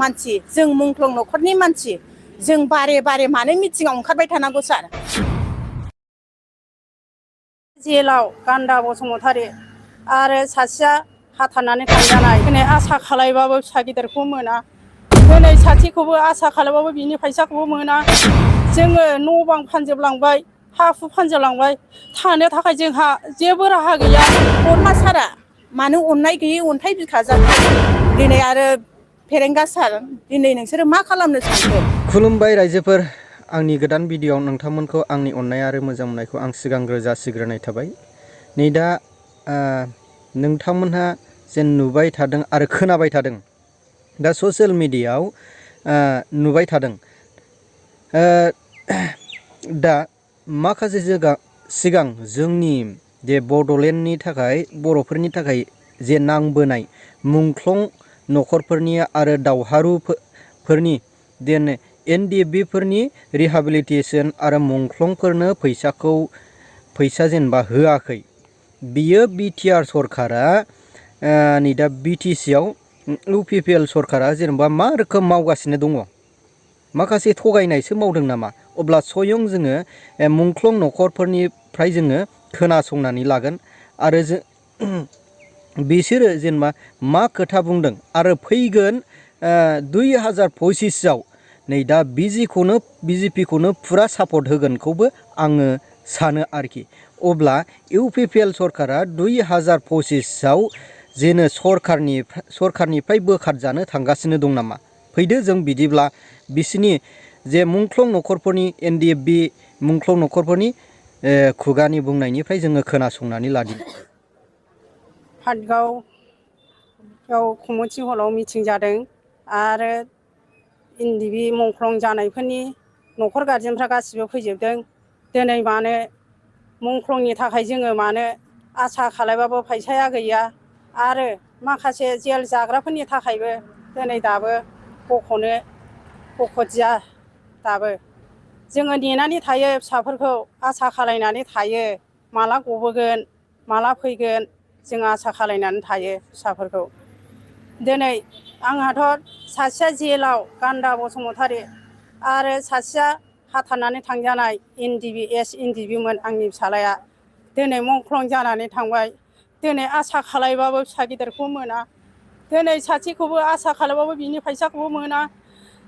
मानसि जों मुंख्लं नखरनि मानसि जों बारे बारे मानो मिथिङाव ओंखारबाय थानांगौ सार? जेलाव गान्दा बसुमतारी आरो सासेया हाथारनानै थांजानाय दिनै आसा खालायबाबो फिसा गिदिरखौ मोना, दिनै सासेखौबो आसा खालायबाबो बिनि फैसाखौबो मोना। जोङो न' बां फानजोबलांबाय, हा हु फानजोबलांबाय, थानो थाखाय जोंहा जेबो राहा गैया। बोरमा सारा मानो अननाय गैयै अन्थाइ बिखा जाखो? दिनै आरो फेरेंगा सार दिनै नोंसोरो मा खालामनो सानखो? खुलुमबाय रायजोफोर, आंनि गोदान भिडिअ'आव नोंथांमोनखौ आंनि अननाय आरो मोजां मोननायखौ आं सिगांग्रो जासिग्रोनाय थाबाय। नै दा नोंथांमोनहा जेन नुबाय थादों आरो खोनाबाय थादों, दा ससियेल मिडियायाव नुबाय थादों, दा माखासे सिगां जोंनि जे बड'लेण्डनि थाखाय बर'फोरनि थाखाय जे नांबोनाय मुंख्लं न'खरफोरनि आरो दावहारुफोरनि NDFB फोरनि रिहाबिलिटेसन आरो मुंख्लंफोरनो फैसा जेनेबा होआखै। बियो BTR सरकारा नै दा BTC आव UPPL सरकारा जेनेबा मा रोखोम मावगासिनो दङ, माखासे थगायनायसो मावदों नामा? अब्ला सयं जोङो मुंख्लं न'खरफोरनिफ्राय जोङो खोनासंनानै लागोन आरो बिसोरो जेनेबा मा खोथा बुंदों आरो फैगोन 2025आव नै दा BJPखौनो फुरा सापर्ट होगोनखौबो आङो सानो आरोखि। अब्ला UPPL सरकारा 2025आव जेनो सरकारनिफ्राय बोखारजानो थांगासिनो दं नामा? फैदो जों बिदिब्ला बिसिनि जे मुंख्लं न'खरफोरनि NDFB मुंख्लं न'खरफोरनि खुगानि बुंनायनिफ्राय जोङो खोनासंनानै लादिनि। पाटगावआव कमिउनिटि हलाव मिटिं जादों आरो NDFB मुंख्लं जानायफोरनि न'खर गारजेनफ्रा गासिबो फैजोबदों। दिनै मानो मुंख्लंनि थाखाय जोङो मानो आसा खालायबाबो फैसाया गैया आरो माखासे जेल जाग्राफोरनि थाखायबो दिनै दाबो बख'दिया दाबो। जोङो नेनानै थायो, फिसाफोरखौ आसा खालायनानै थायो, माला गबोगोन माला फैगोन जों आसा खालायनानै थायो फिसाफोरखौ। दिनै आंहाथ' सासेया जेलाव गान्दा बसुमतारी आरो सासेया हाथारनानै थांजानाय NDFB मोन आंनि फिसालाया, दिनै मुंख्लं जानानै थांबाय। दिनै आसा खालायबाबो फिसा गिदिरखौ मोना, दिनै सासेखौबो आसा खालायबाबो बिनि फैसाखौबो मोना।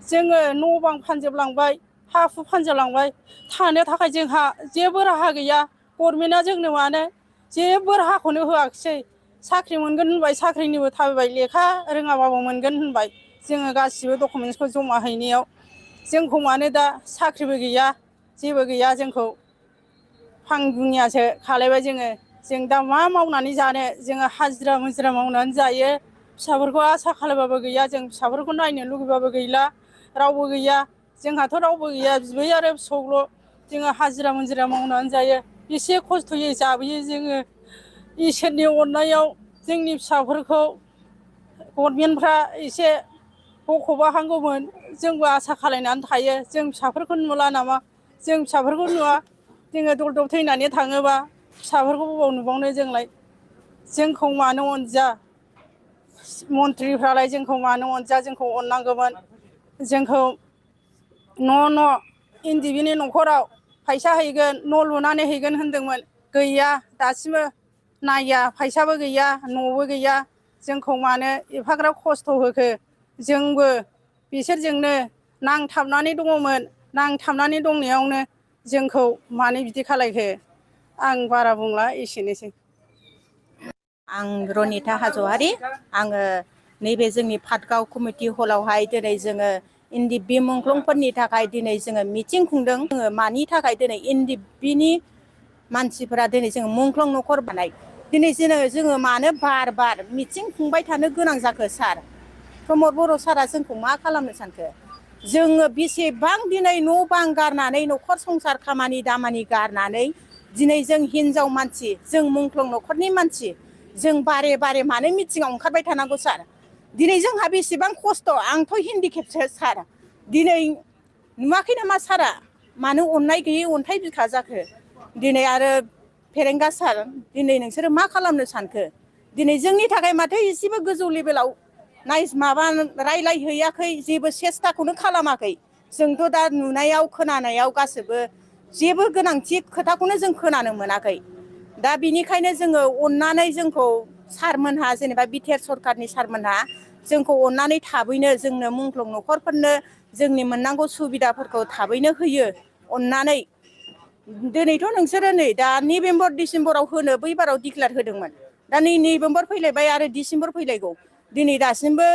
जोङो न' बां फानजोबलांबाय, हा हु फानजोबलांबाय, थानो थाखाय जोंहा जेबो राहा गैया। गभर्नमेन्टआ जोंनो मानो जेबो राहाखौनो होआखिसै। साख्रि मोनगोन होनबाय, साख्रिनिबो थाबायबाय, लेखा रोङाबाबो मोनगोन होनबाय। जोङो गासिबो डकुमेन्टसखौ जमा हैनायाव जोंखौ मानो दा साख्रिबो गैया जेबो गैया, जोंखौ फांगुनियासो खालायबाय जोङो। जों दा मा मावनानै जानो? जोङो हाजिरा मुजिरा मावनानै जायो, फिसाफोरखौ आसा खालायबाबो गैया। जों फिसाफोरखौ नायनो लुगैबाबो गैला, रावबो गैया। जोंहाथ' रावबो गैया, बिबै आरो फिसौल'। जोङो हाजिरा मुजिरा मावनानै जायो, बेसे खस्थ'यै जाबोयो जोङो। इसोरनि अननायाव जोंनि फिसाफोरखौ गभर्नमेन्टफ्रा एसे बख'बा हामगौमोन, जोंबो आसा खालायनानै थायो। जों फिसाफोरखौ नुला नामा? जों फिसाफोरखौ नुवा, जोङो दलदब थैनानै थाङोबा फिसाफोरखौ बबाव नुबावनो जोंलाय? जोंखौ मानो अनजा? मन्थ्रिफ्रालाय जोंखौ मानो अनजा? जोंखौ अननांगौमोन। जोंखौ न' NDFBनि न'खराव फैसा हैगोन, न' लुनानै हैगोन होनदोंमोन, गैया दासिमबो नाया, फैसाबो गैया, न'बो गैया। जोंखौ मानो एफाग्राब खस्थ' होखो? जोंबो बिसोरजोंनो नांथाबनानै दङमोन, नांथाबनानै दंनायावनो जोंखौ मानो बिदि खालायखो? आं बारा बुंला, एसेनोसै। आं रनिता हाज'वारि, आङो नैबे जोंनि पाटगाव कमिउनिटि हलावहाय दिनै जोङो NDFB मुंख्लंफोरनि थाखाय दिनै जोङो मिटिं खुंदों। जोङो मानि थाखाय दिनै NDFBनि मानसिफोरा दिनै जोङो मुंख्लं न'खर बानाय, दिनै जोङो मानो बार बार मिटिं खुंबाय थानो गोनां जाखो सार? प्रमद बर' सारा जोंखौ मा खालामनो सानखो? जोङो बेसेबां दिनै न' बां गारनानै, न'खर संसार खामानि दामानि गारनानै दिनै जों हिनजाव मानसि, जों मुंख्लं न'खरनि मानसि जों बारे बारे मानो मिथिङाव ओंखारबाय थानांगौ सार? दिनै जोंहा बेसेबां खस्थ', आंथ' हेन्डिकेपसो सार। दिनै नुवाखै नामा सारा? मानो अननाय गैयै अन्थाइ बिखा जाखो? दिनै आरो फेरेंगा सार दिनै नोंसोरो मा खालामनो सानखो? दिनै जोंनि थाखाय माथो एसेबो गोजौ लेभेलाव माबा रायलायहैयाखै जेबो सेस्ताखौनो खालामाखै जोंथ' दा नुनायाव खोनानायाव गासैबो जेबो गोनांथि खोथाखौनो जों खोनानो मोनाखै दा बिनिखायनो जोङो अननानै जोंखौ सारमोनहा जेनेबा बिटिआर सरखारनि सारमोनहा जोंखौ अननानै थाबैनो जोंनो मुंख्लं न'खरफोरनो जोंनि मोननांगौ सुबिदाफोरखौ थाबैनो होयो अननानै दिनैथ' नोंसोरो नै दा नभेम्बर डिसेम्बराव होनो बैबाराव डिक्लेयार होदोंमोन दा नै नभेम्बर फैलायबाय आरो डिसेम्बर फैलायगौ दिनै दासिमबो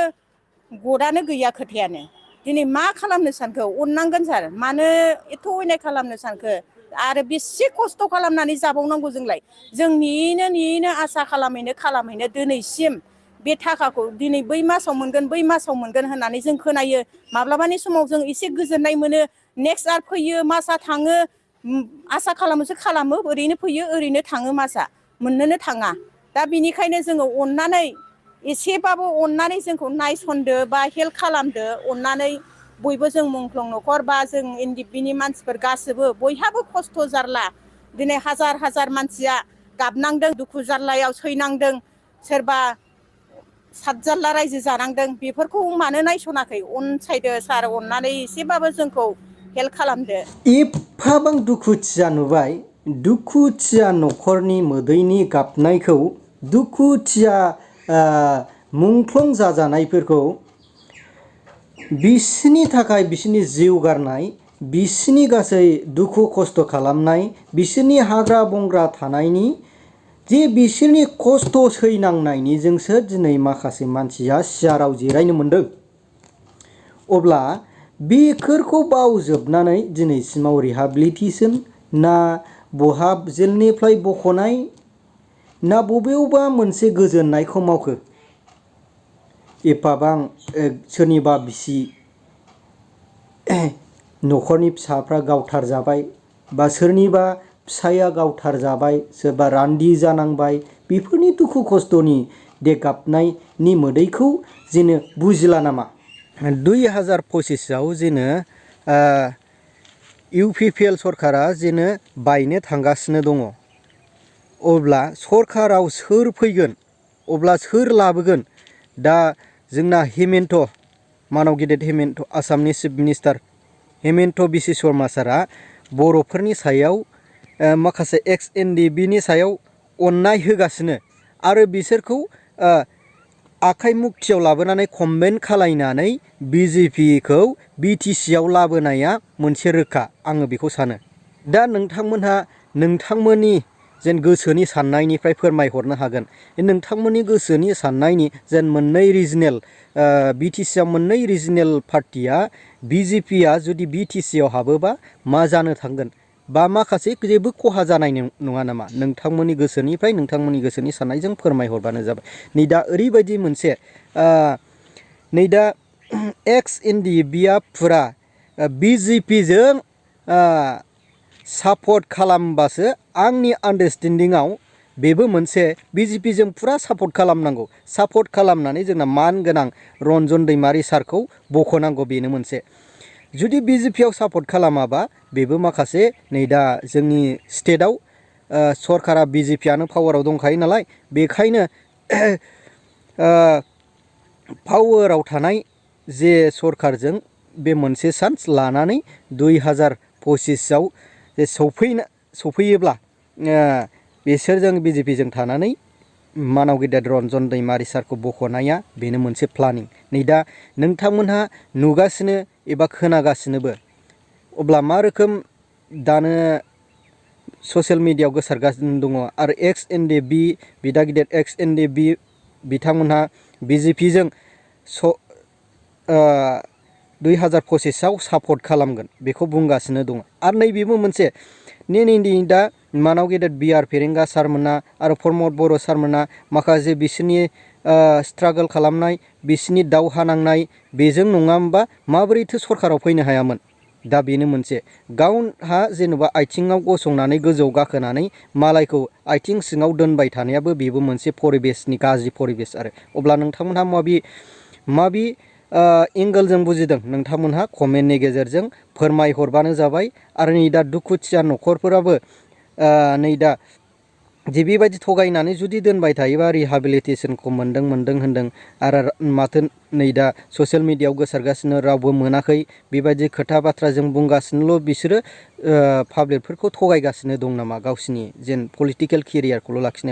गदानो गैया खोथायानो दिनै मा खालामनो सानखो अननांगोन सार मानो एथ' अयनाय खालामनो सानखो आरो बेसे खस्थ' खालामनानै जाबावनांगौ जोंलाय जों नेयैनो आसा खालामैनो दिनैसिम बे थाखाखौ दिनै बै मासाव मोनगोन होननानै जों खोनायो माब्लाबानि समाव जों एसे गोजोननाय मोनो नेक्स्ट आरो फैयो मासा थाङो आसा खालामो ओरैनो फैयो ओरैनो थाङो मासा मोननोनो थाङा दा बिनिखायनो जोङो अननानै एसेबाबो अननानै जोंखौ नायसनदो बा हेल्प खालामदो अननानै बयबो जों मुंख्लं न'खर बा जों एनडिएफबिनि मानसिफोर गासैबो बयहाबो खस्थ' जारला दिनै हाजार मानसिया गाबनांदों दुखु जारलायाव सैनांदों सोरबा सातजारला रायजो जानांदों बेफोरखौ मानो नायसनाखै अनसायदो सार अननानै एसेबाबो जोंखौ हेल्प खालामदो। एफाबां दुखुथिया नुबाय दुखुथिया न'खरनि मोदैनि गाबनायखौ दुखुथिया मुंख्लं जाजानायफोरखौ बिसिनि थाखाय बिसिनि जिउ गारनाय बिसिनि गासै दुखु खस्थ' खालामनाय बिसोरनि हाग्रा बंग्रा थानायनि जे बिसोरनि खस्थ' सैनांनायनिजोंसो दिनै माखासे मानसिया सियाराव जिरायनो मोनदों। अब्ला बेफोरखौ बावजोबनानै दिनैसिमाव रिहाबिलिटेसन ना बहा जेलनिफ्राय बख'नाय ना बबेयावबा मोनसे गोजोननायखौ मावखो एफाबां सोरनिबा बिसि न'खरनि फिसाफ्रा गावथार जाबाय बा सोरनिबा फिसाया गावथार जाबाय सोरबा रान्दि जानांबाय बेफोरनि दुखु खस्थ'नि दे गाबनायनि मोदैखौ जेनो बुजिला नामा 2025आव जेनो इउपिपिएल सरकारा जेनो बायनो थांगासिनो दङ अब्ला सरकाराव सोर फैगोन अब्ला सोर लाबोगोन दा जोंना हेमेन्त मानाव गेदेर हेमेन्त आसामनि चिफ मिनिस्टार हेमेन्त बिसि शर्मा सारा बर'फोरनि सायाव माखासे एक्स एनडिएफबिनि सायाव अननाय होगासिनो आरो बिसोरखौ आखाइ मुक्तियाव लाबोनानै कमबेन्ट खालायनानै बिजेपिखौ बिटिसिआव लाबोनाया मोनसे रोखा आङो बेखौ सानो। दा नोंथांमोनहा नोंथांमोननि जेन गोसोनि साननायनिफ्राय फोरमायहरनो हागोन नोंथांमोननि गोसोनि साननायनि जेन मोननै रिजनेल बिटिसिआव मोननै रिजनेल पार्टिया बिजेपिया जुदि बिटिसिआव हाबोबा मा जानो थांगोन बा माखासे जेबो खहा जानाय नङा नामा नोंथांमोननि गोसोनिफ्राय नोंथांमोननि गोसोनि साननायजों फोरमायहरबानो जाबाय। नै दा ओरैबायदि मोनसे नै दा एक्स एनडिएफबिया फुरा बिजेपिजों सापर्ट खालामबासो आंनि आन्डारस्टेन्डिंआव बेबो मोनसे बिजेपिजों फुरा सापर्ट खालामनांगौ सापर्ट खालामनानै जोंना मान गोनां रन्जन दैमारि सारखौ बख'नांगौ बेनो मोनसे जुदि बिजेपिआव सापर्ट खालामाबा बेबो माखासे नै दा जोंनि स्टेटआव सरकारा बिजेपिआनो पावाराव दंखायो नालाय बेखायनो पावाराव थानाय जे सरकारजों बे मोनसे चान्स लानानै 2025आव जे सफैयोब्ला बिसोरजों बिजेपिजों थानानै मानाव गेदेर रन्जन दैमारि सारखौ बख'नाया बेनो मोनसे प्लानिं। नै दा नोंथांमोनहा नुगासिनो एबा खोनागासिनोबो अब्ला मा रोखोम दानो ससियेल मिडियायाव गोसारगासिनो दङ आरो एक्स एनडिएफबि बिदा गिदिर एक्स एनडिएफबि बिथांमोनहा बिजेपिजों 2025आव सापर्ट खालामगोन बेखौ बुंगासिनो दङ आरो नैबेबो मोनसे दा मानाव गेदेर बिआर फेरेंगा सारमोना आरो प्रमद बर' सारमोना माखासे बिसोरनि स्ट्रागल खालामनाय बिसोरनि दावहा नांनाय बेजों नङा होमबा माबोरैथो सरकाराव फैनो हायामोन दा बेनो मोनसे गावहा जेनेबा आथिङाव गसंनानै गोजौआव गाखोनानै मालायखौ आथिं सिङाव दोनबाय थानायाबो बेबो मोनसे परिबेसनि गाज्रि परिबेस आरो अब्ला नोंथांमोनहा माबि एंगोलजों बुजिदों नोंथांमोनहा कमेन्टनि गेजेरजों फोरमायहरबानो जाबाय आरो नै दा दुखुथिया न'खरफोराबो नै दा जे बेबायदि थगायनानै जुदि दोनबाय थायोबा रिहाबिलिटेसनखौ मोनदों होनदों आरो माथो नै दा ससियेल मिडियायाव गोसारगासिनो रावबो मोनाखै बेबायदि खोथा बाथ्राजों बुंगासिनोल' बिसोरो पाब्लिकफोरखौ थगायगासिनो दं नामा गावसिनि जेन पलिटिकेल केरियारखौल' लाखिनो